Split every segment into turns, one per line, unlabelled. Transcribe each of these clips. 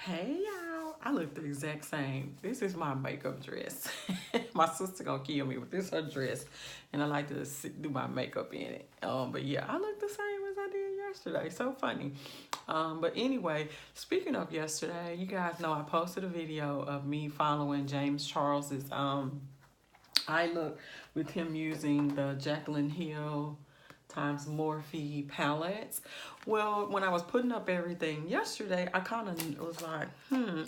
Hey y'all, I look the exact same. This is my makeup dress. My sister gonna kill me with this her dress, and I like to do my makeup in it. But yeah, I look the same as I did yesterday. So funny. But anyway, speaking of yesterday, you guys know I posted a video of me following James Charles's eye look with him using the Jaclyn HillxMorphe palettes. Well, when I was putting up everything yesterday, I kind of was like,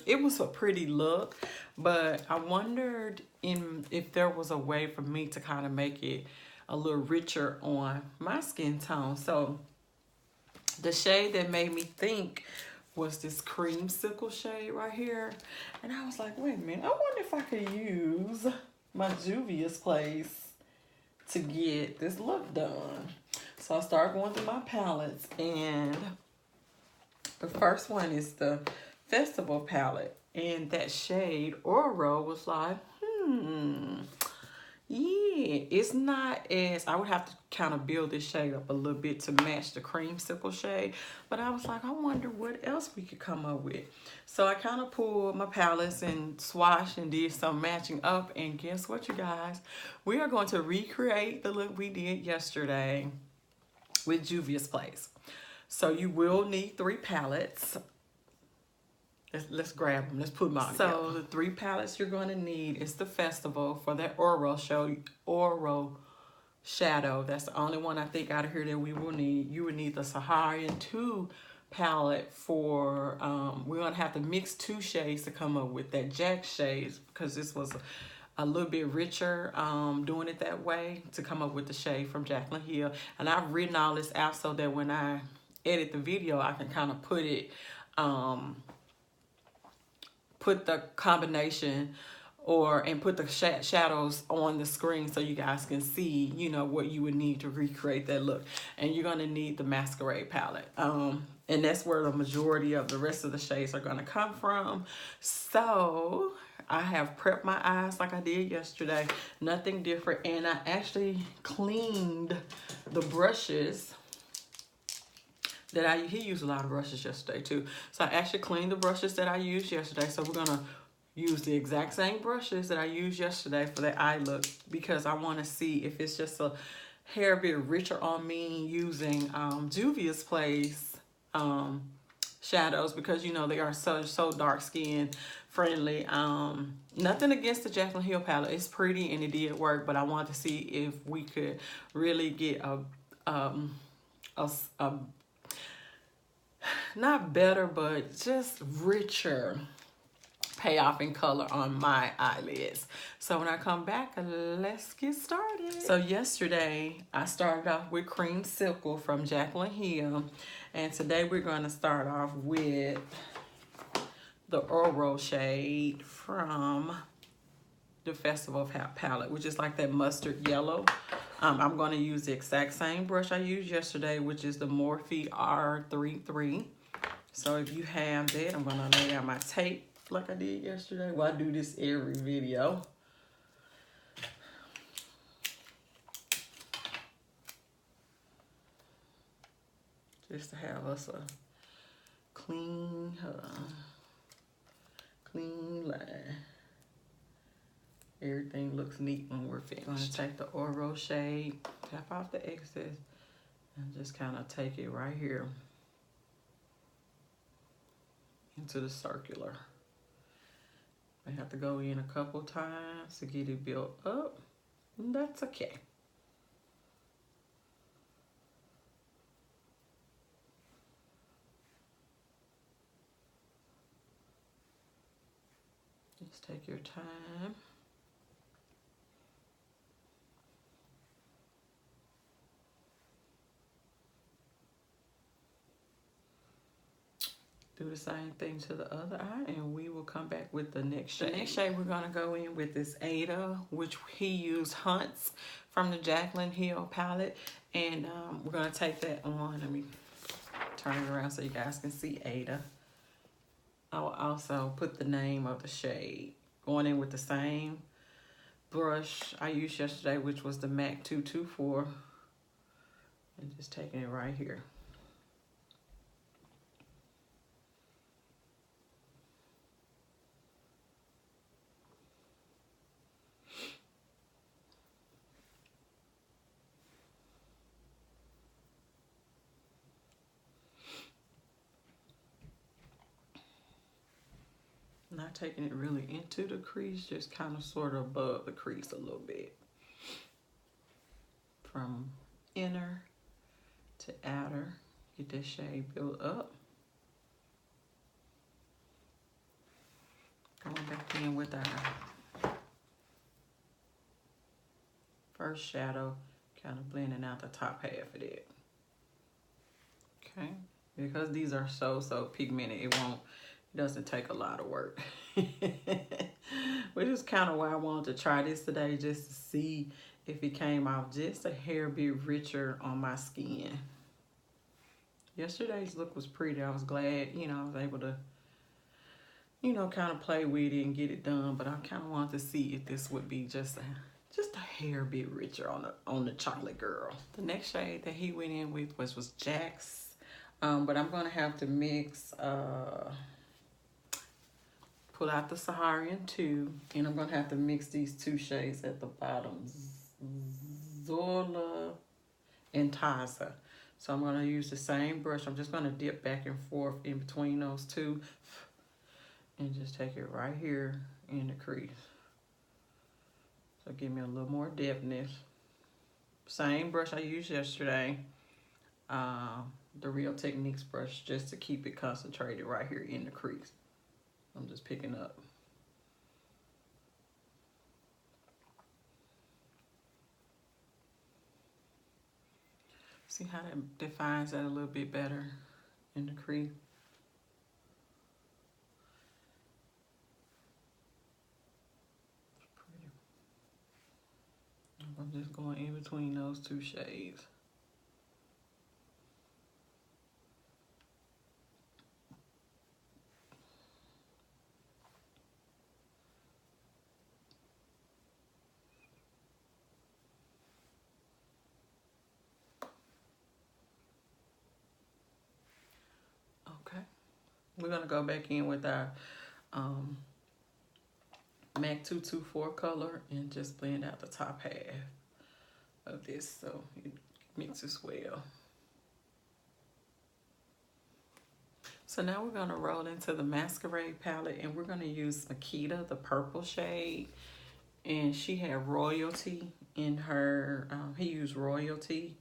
it was a pretty look, but I wondered if there was a way for me to kind of make it a little richer on my skin tone. So the shade that made me think was this creamsicle shade right here. And I was like, wait a minute, I wonder if I could use my Juvias place to get this look done. So I started going through my palettes, and the first one is the Festival palette, and that shade Oro was like, yeah, it's not as, I would have to kind of build this shade up a little bit to match the creamsicle shade, but I was like, I wonder what else we could come up with. So I kind of pulled my palettes and swatched and did some matching up, and guess what, you guys? We are going to recreate the look we did yesterday with Juvia's Place. So you will need 3 palettes. Let's grab them. Let's put them on. So the 3 palettes you're going to need is the Festival for that Oro shadow. That's the only one I think out of here that we will need. You would need the Saharian 2 palette for, we're going to have to mix 2 shades to come up with that Jack shades, because this was a little bit richer doing it that way to come up with the shade from Jaclyn Hill. And I've written all this out so that when I edit the video, I can kind of put it, put the combination and put the shadows on the screen so you guys can see, you know, what you would need to recreate that look. And you're gonna need the Masquerade palette. And that's where the majority of the rest of the shades are gonna come from. So I have prepped my eyes like I did yesterday, nothing different. And I actually cleaned the brushes that he used a lot of brushes yesterday too. So I actually cleaned the brushes that I used yesterday. So we're gonna use the exact same brushes that I used yesterday for that eye look, because I wanna see if it's just a hair bit richer on me using Juvia's Place shadows, because you know they are so dark skin friendly. Nothing against the Jaclyn Hill palette. It's pretty and it did work, but I wanted to see if we could really get a not better, but just richer payoff in color on my eyelids. So when I come back, let's get started. So yesterday I started off with Creamsicle from Jaclyn Hill, and today we're going to start off with the Oro shade from the Festival palette, which is like that mustard yellow. I'm going to use the exact same brush I used yesterday, which is the Morphe R33. So if you have that, I'm going to lay down my tape like I did yesterday. Well, I do this every video. Just to have us a clean line. Everything looks neat when we're finished. I'm going to take the Oro shade, tap off the excess, and just kind of take it right here into the circular. I have to go in a couple times to get it built up, and that's okay. Just take your time. Do the same thing to the other eye, and we will come back with the next shade. The next shade we're going to go in with is Ada, which he used Hunts from the Jaclyn Hill palette. And we're going to take that on. Let me turn it around so you guys can see Ada. I will also put the name of the shade. Going in with the same brush I used yesterday, which was the MAC 224. And just taking it right here. Not taking it really into the crease, just kind of sort of above the crease a little bit. From inner to outer, get that shade built up. Going back in with our first shadow, kind of blending out the top half of it. Okay, because these are so pigmented, it doesn't take a lot of work. Which is kind of why I wanted to try this today, just to see if it came out just a hair bit richer on my skin. Yesterday's look was pretty. I was glad, you know, I was able to, you know, kind of play with it and get it done. But I kind of wanted to see if this would be just a hair bit richer on the chocolate girl. The next shade that he went in with was Jack's. But I'm gonna have to mix, pull out the Saharan 2, and I'm gonna have to mix these two shades at the bottom, Zola and Taza. So I'm gonna use the same brush. I'm just gonna dip back and forth in between those two and just take it right here in the crease. So give me a little more depthness. Same brush I used yesterday, the Real Techniques brush, just to keep it concentrated right here in the crease. I'm just picking up. See how that defines that a little bit better in the crease? I'm just going in between those two shades. Okay, we're gonna go back in with our MAC 224 color and just blend out the top half of this so it mixes well. So now we're gonna roll into the Masquerade palette, and we're gonna use Makita, the purple shade. And she had Royalty in her, he used Royalty.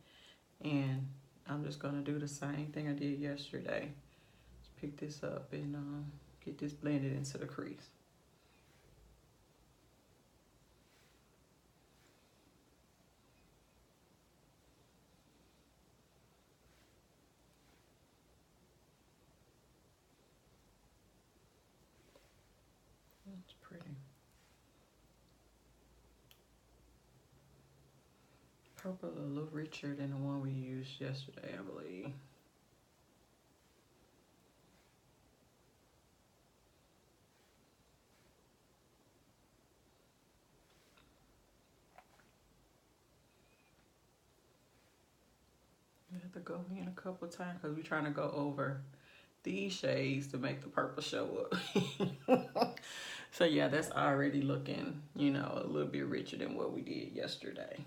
And I'm just gonna do the same thing I did yesterday. Just pick this up and get this blended into the crease. That's pretty. Purple a little richer than the one we used yesterday, I believe. We have to go in a couple of times because we're trying to go over these shades to make the purple show up. So yeah, that's already looking, you know, a little bit richer than what we did yesterday.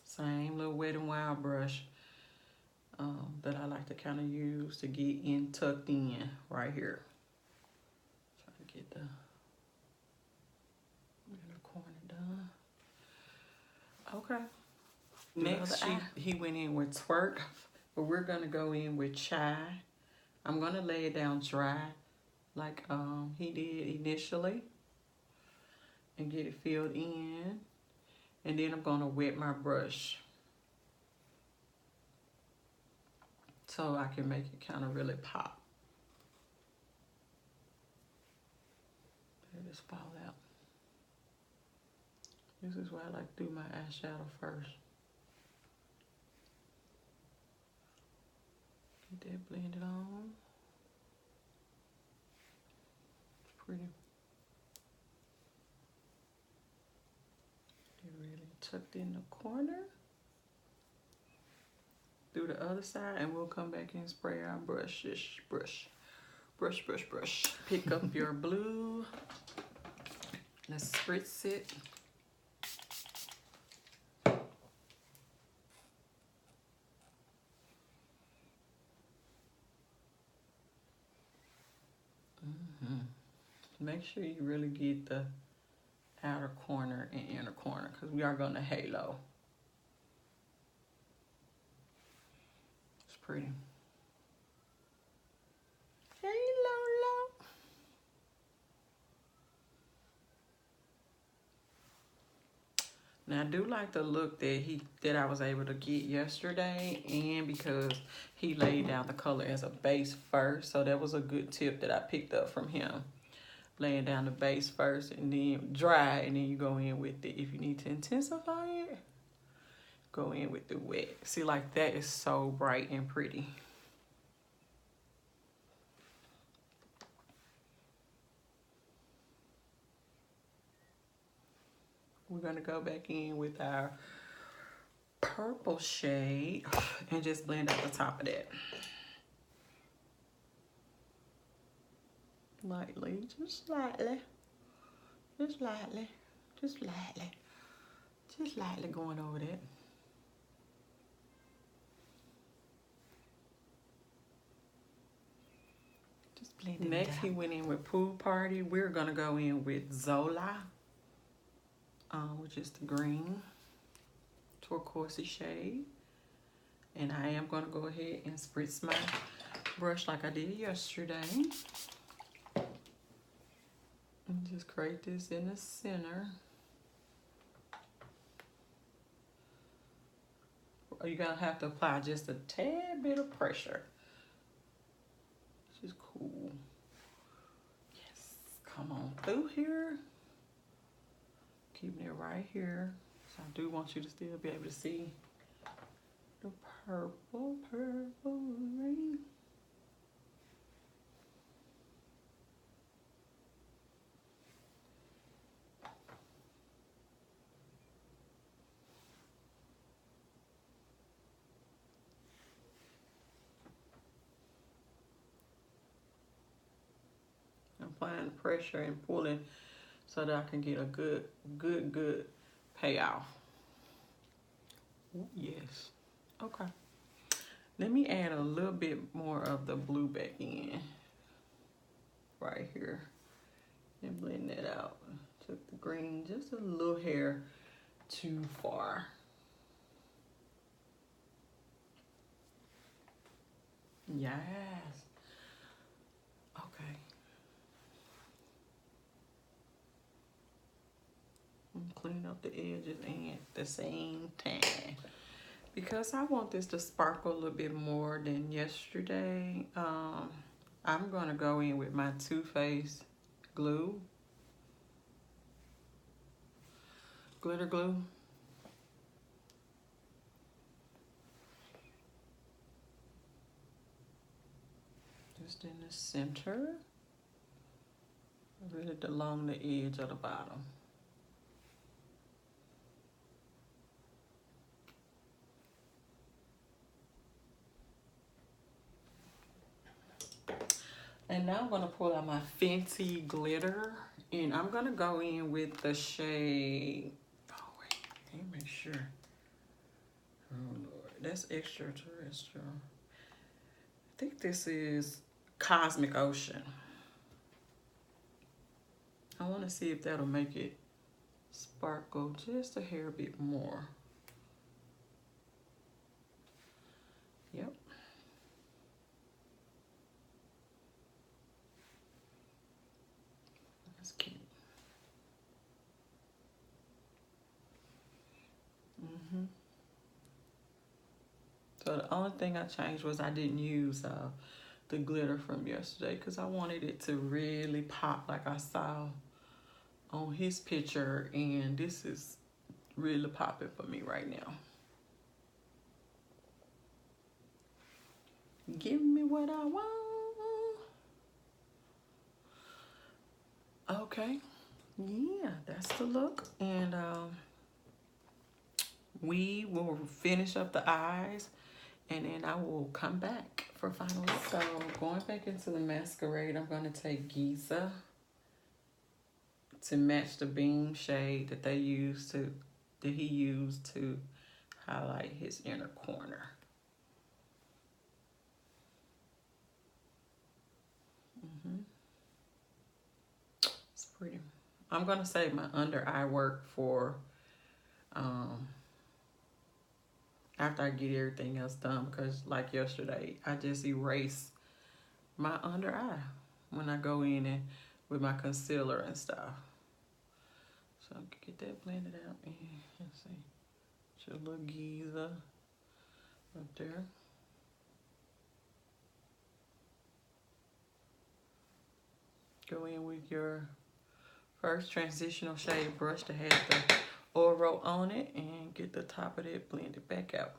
Same little Wet n Wild brush that I like to kind of use to get in tucked in right here. Try to get the inner corner done. Okay. Next, he went in with Twerk, but we're gonna go in with Chai. I'm gonna lay it down dry like he did initially and get it filled in. And then I'm gonna wet my brush so I can make it kind of really pop. Let this fall out. This is why I like to do my eyeshadow first. Get that blended on. It's pretty. Really tucked in the corner. Do the other side, and we'll come back and spray our brushes. Brush. Pick up your blue. Let's spritz it. make sure you really get the outer corner and inner corner, because we are going to halo. It's pretty. Now I do like the look that I was able to get yesterday, and because he laid down the color as a base first, so that was a good tip that I picked up from him. Laying down the base first and then dry, and then you go in with it. If you need to intensify it, go in with the wet. See, like that is so bright and pretty. We're gonna go back in with our purple shade and just blend out the top of that. Lightly, just lightly, just lightly, just lightly, just lightly going over that. Just blend it. Next, he went in with Pool Party. We're gonna go in with Zola, which is the green turquoise shade, and I am gonna go ahead and spritz my brush like I did yesterday. And just create this in the center. You're gonna have to apply just a tad bit of pressure. Which is cool. Yes, come on through here. Keeping it right here. So I do want you to still be able to see the purple ring. Applying pressure and pulling so that I can get a good payoff. Ooh, yes. Okay. Let me add a little bit more of the blue back in. Right here. And blend that out. Took the green just a little hair too far. Yes. Okay. Clean up the edges at the same time. Because I want this to sparkle a little bit more than yesterday, I'm going to go in with my Too Faced glue. Glitter glue. Just in the center. Really along the edge of the bottom. And now I'm going to pull out my Fenty glitter. And I'm going to go in with the shade... Oh, wait. Let me make sure. Oh, Lord. That's extraterrestrial. I think this is Cosmic Ocean. I want to see if that'll make it sparkle just a hair bit more. Yep. That's cute. So the only thing I changed was I didn't use the glitter from yesterday because I wanted it to really pop like I saw on his picture, and this is really popping for me right now. Give me what I want. Okay, yeah, that's the look, and we will finish up the eyes, and then I will come back for final. So going back into the masquerade, I'm going to take Giza to match the beam shade that he used to highlight his inner corner. pretty. I'm gonna save my under eye work for after I get everything else done, because like yesterday, I just erased my under eye when I go in and with my concealer and stuff. So get that blended out. Let's see, your little geezer up there. Go in with your first transitional shade brush that has the oil on it and get the top of it blended back out.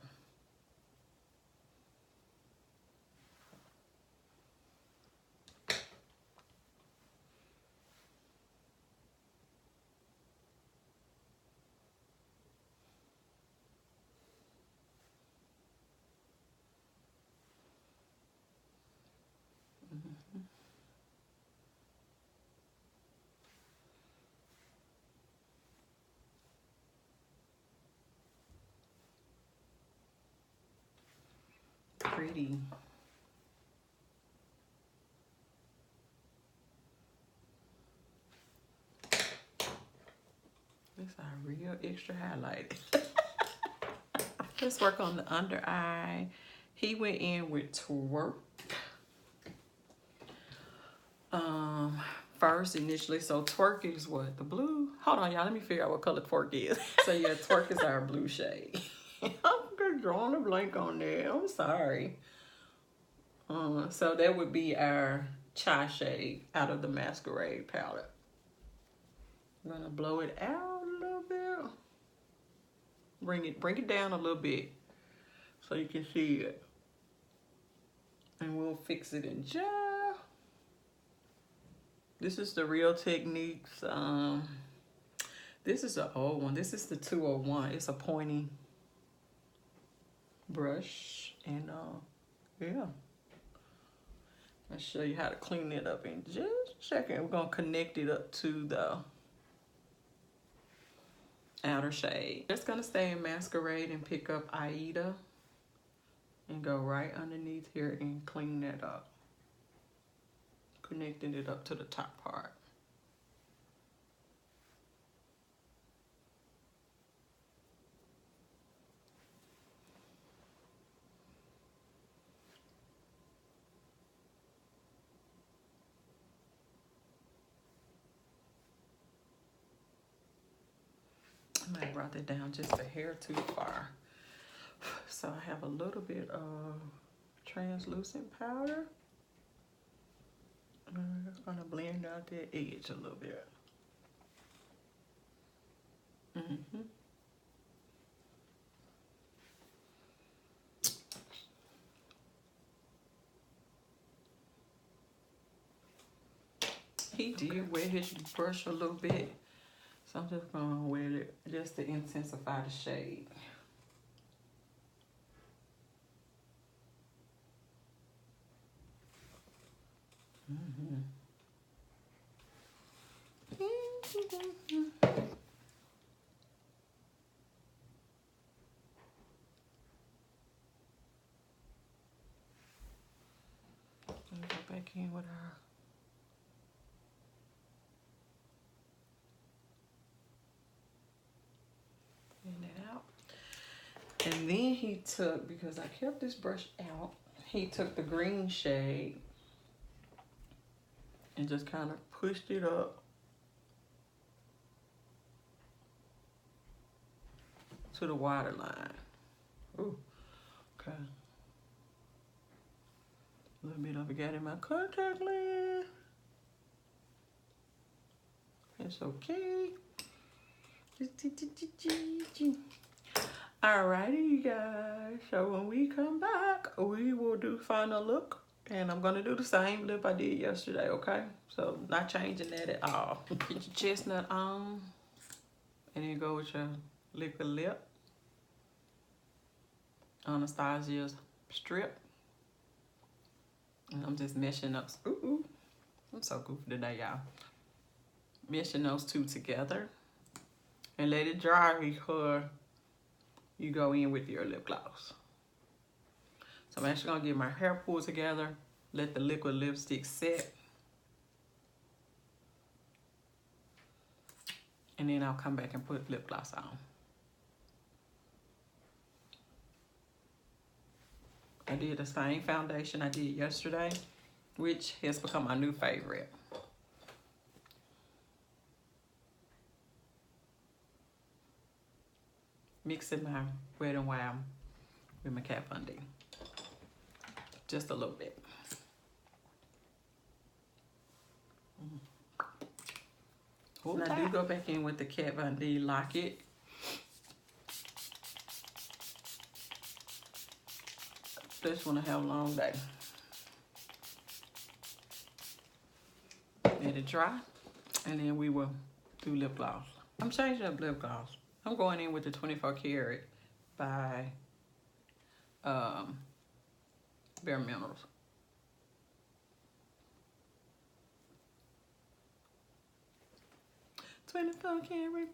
Pretty. This is a real extra highlight. Let's work on the under eye. He went in with Twerk. First initially, so Twerk is what? The blue? Hold on, y'all. Let me figure out what color Twerk is. So yeah, Twerk is our blue shade. I'm just drawing a blank on there. I'm sorry. So that would be our chai shade out of the Masquerade palette. I'm gonna blow it out a little bit. Bring it down a little bit so you can see it. And we'll fix it in just. This is the Real Techniques. This is the old one. This is the 201. It's a pointy brush. And yeah. I'll show you how to clean it up in just a second. We're gonna connect it up to the outer shade. Just gonna stay in Masquerade and pick up Aida and go right underneath here and clean that up. Connecting it up to the top part. I might have brought that down just a hair too far. So I have a little bit of translucent powder. I'm just gonna blend out that edge a little bit. He did wet his brush a little bit, so I'm just gonna wet it just to intensify the shade. Let me go back in with our clean that out. And then he took, because I kept this brush out, he took the green shade and just kind of pushed it up to the waterline. Ooh, okay. A little bit of it got in my contact lens. It's okay. Alrighty, you guys. So when we come back, we will do final look. And I'm gonna do the same lip I did yesterday, okay? So not changing that at all. Get your chestnut on. And then go with your liquid lip. Anastasia's strip. And I'm just meshing up. Ooh, I'm so goofy today, y'all. Meshing those two together. And let it dry before you go in with your lip gloss. So I'm actually gonna get my hair pulled together, let the liquid lipstick set. And then I'll come back and put lip gloss on. I did the same foundation I did yesterday, which has become my new favorite. Mixing my Wet n Wild with my Kat Von D. Just a little bit. And I do go back in with the Kat Von D Lock-It. Just want to have a long day. Let it dry, and then we will do lip gloss. I'm changing up lip gloss. I'm going in with the 24 Karat by Bare Minerals.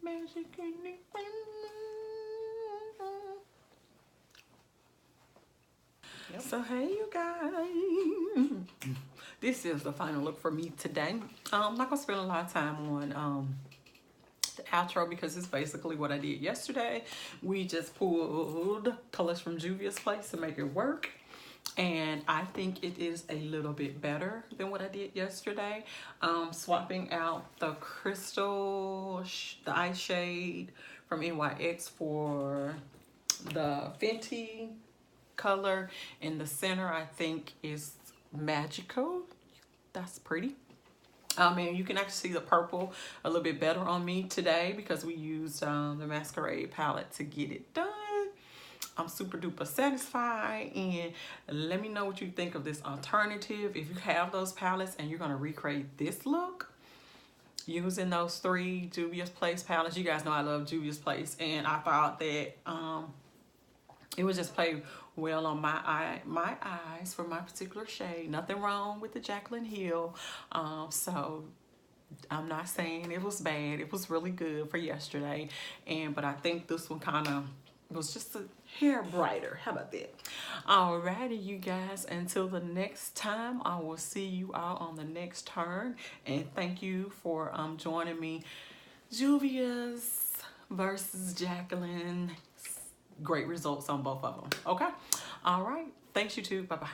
Magic. Yep. So hey you guys, this is the final look for me today. I'm not gonna spend a lot of time on the outro because it's basically what I did yesterday. We just pulled colors from Juvias place to make it work, and I think it is a little bit better than what I did yesterday. Swapping out the crystal, the eye shade from NYX for the Fenty color in the center, I think is magical. That's pretty. And you can actually see the purple a little bit better on me today because we used the masquerade palette to get it done. I'm super duper satisfied, and let me know what you think of this alternative. If you have those palettes and you're going to recreate this look using those 3 Juvia's Place palettes. You guys know I love Juvia's Place, and I thought that it would just play well on my eyes for my particular shade. Nothing wrong with the Jaclyn Hill. So I'm not saying it was bad. It was really good for yesterday. But I think this one kind of was just a hair brighter. How about that? Alrighty, you guys. Until the next time, I will see you all on the next turn. And thank you for joining me. Juvia's versus Jaclyn. Great results on both of them. Okay. All right. Thanks, YouTube. Bye-bye.